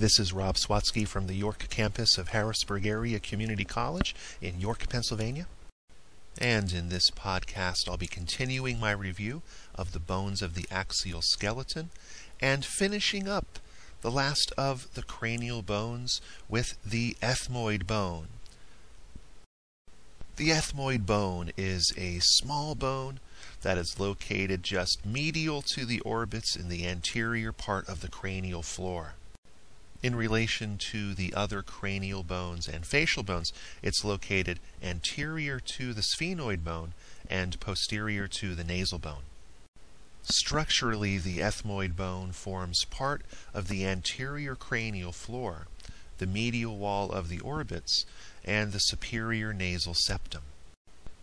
this is Rob Swatsky from the York campus of Harrisburg Area Community College in York, Pennsylvania. And in this podcast, I'll be continuing my review of the bones of the axial skeleton and finishing up the last of the cranial bones with the ethmoid bone. The ethmoid bone is a small bone that is located just medial to the orbits in the anterior part of the cranial floor. In relation to the other cranial bones and facial bones, it's located anterior to the sphenoid bone and posterior to the nasal bone. Structurally, the ethmoid bone forms part of the anterior cranial floor, the medial wall of the orbits, and the superior nasal septum.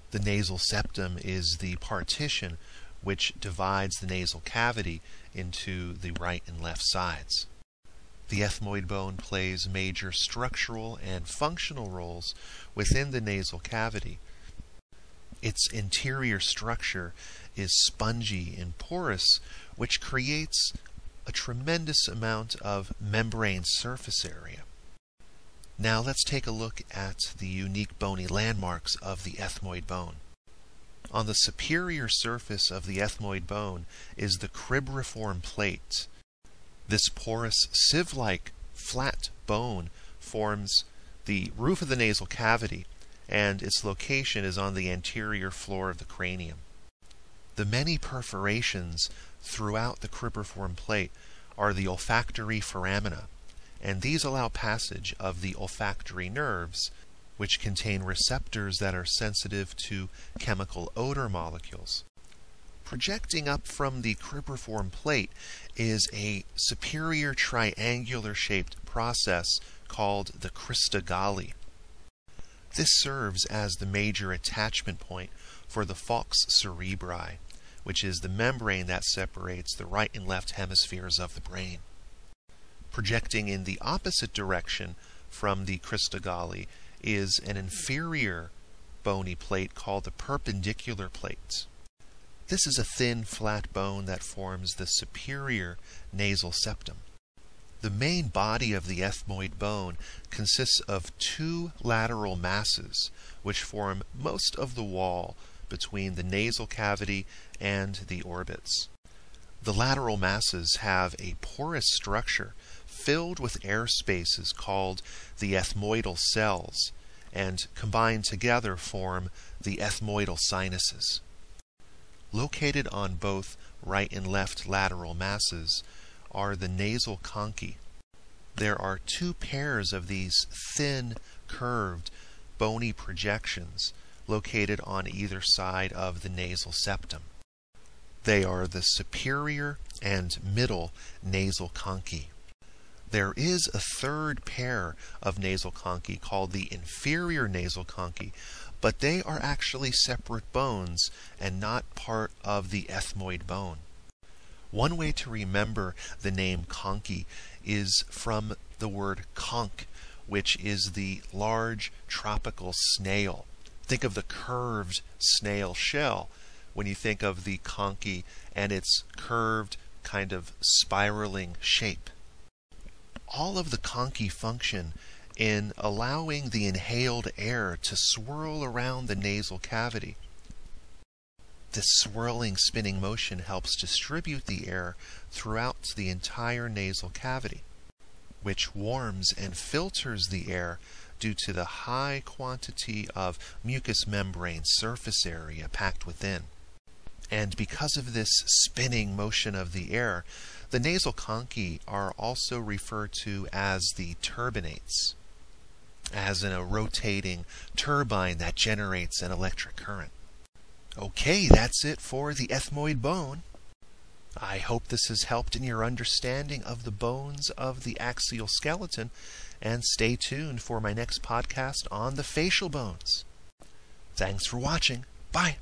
The nasal septum is the partition which divides the nasal cavity into the right and left sides. The ethmoid bone plays major structural and functional roles within the nasal cavity. Its interior structure is spongy and porous, which creates a tremendous amount of membrane surface area. Now let's take a look at the unique bony landmarks of the ethmoid bone. On the superior surface of the ethmoid bone is the cribriform plate. This porous, sieve-like, flat bone forms the roof of the nasal cavity, and its location is on the anterior floor of the cranium. The many perforations throughout the cribriform plate are the olfactory foramina, and these allow passage of the olfactory nerves, which contain receptors that are sensitive to chemical odor molecules. Projecting up from the cribriform plate is a superior triangular-shaped process called the crista galli. This serves as the major attachment point for the falx cerebri, which is the membrane that separates the right and left hemispheres of the brain. Projecting in the opposite direction from the crista galli is an inferior bony plate called the perpendicular plate. This is a thin, flat bone that forms the superior nasal septum. The main body of the ethmoid bone consists of two lateral masses, which form most of the wall between the nasal cavity and the orbits. The lateral masses have a porous structure filled with air spaces called the ethmoidal cells, and combined together form the ethmoidal sinuses. Located on both right and left lateral masses are the nasal conchae. There are two pairs of these thin, curved, bony projections located on either side of the nasal septum. They are the superior and middle nasal conchae. There is a third pair of nasal conchae called the inferior nasal conchae, but they are actually separate bones and not part of the ethmoid bone. One way to remember the name conchae is from the word conch, which is the large tropical snail. Think of the curved snail shell when you think of the conchae and its curved, kind of spiraling shape. All of the conchae function in allowing the inhaled air to swirl around the nasal cavity. This swirling, spinning motion helps distribute the air throughout the entire nasal cavity, which warms and filters the air due to the high quantity of mucous membrane surface area packed within. And because of this spinning motion of the air, the nasal conchae are also referred to as the turbinates, as in a rotating turbine that generates an electric current. Okay, that's it for the ethmoid bone. I hope this has helped in your understanding of the bones of the axial skeleton, and stay tuned for my next podcast on the facial bones. Thanks for watching. Bye.